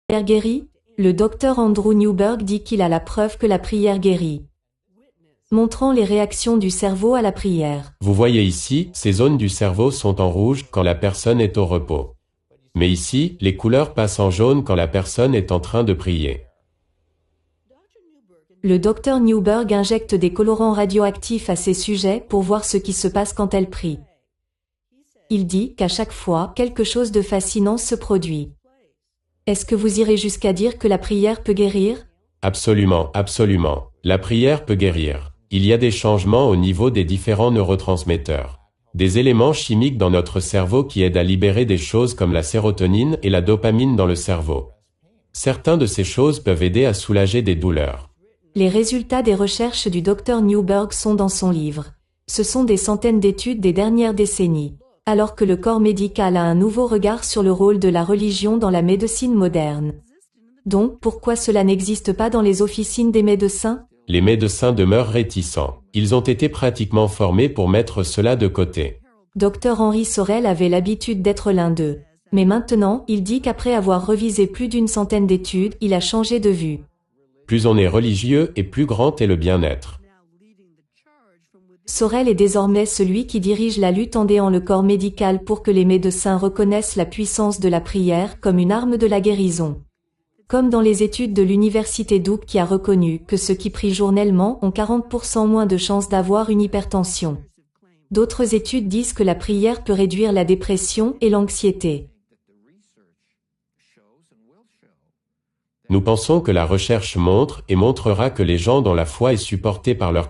prière guérit? Le docteur Andrew Newberg dit qu'il a la preuve que la prière guérit, montrant les réactions du cerveau à la prière. Vous voyez ici, ces zones du cerveau sont en rouge quand la personne est au repos. Mais ici, les couleurs passent en jaune quand la personne est en train de prier. Le docteur Newberg injecte des colorants radioactifs à ces sujets pour voir ce qui se passe quand elles prient. Il dit qu'à chaque fois, quelque chose de fascinant se produit. Est-ce que vous irez jusqu'à dire que la prière peut guérir? Absolument, absolument. La prière peut guérir. Il y a des changements au niveau des différents neurotransmetteurs. Des éléments chimiques dans notre cerveau qui aident à libérer des choses comme la sérotonine et la dopamine dans le cerveau. Certaines de ces choses peuvent aider à soulager des douleurs. Les résultats des recherches du Dr Newberg sont dans son livre. Ce sont des centaines d'études des dernières décennies, alors que le corps médical a un nouveau regard sur le rôle de la religion dans la médecine moderne. Donc, pourquoi cela n'existe pas dans les officines des médecins? Les médecins demeurent réticents. Ils ont été pratiquement formés pour mettre cela de côté. Dr Henry Sorel avait l'habitude d'être l'un d'eux. Mais maintenant, il dit qu'après avoir revisé plus d'une centaine d'études, il a changé de vue. Plus on est religieux et plus grand est le bien-être. Sorel est désormais celui qui dirige la lutte en aidant le corps médical pour que les médecins reconnaissent la puissance de la prière comme une arme de la guérison. Comme dans les études de l'université Duke qui a reconnu que ceux qui prient journellement ont 40% moins de chances d'avoir une hypertension. D'autres études disent que la prière peut réduire la dépression et l'anxiété. Nous pensons que la recherche montre et montrera que les gens dont la foi est supportée par leur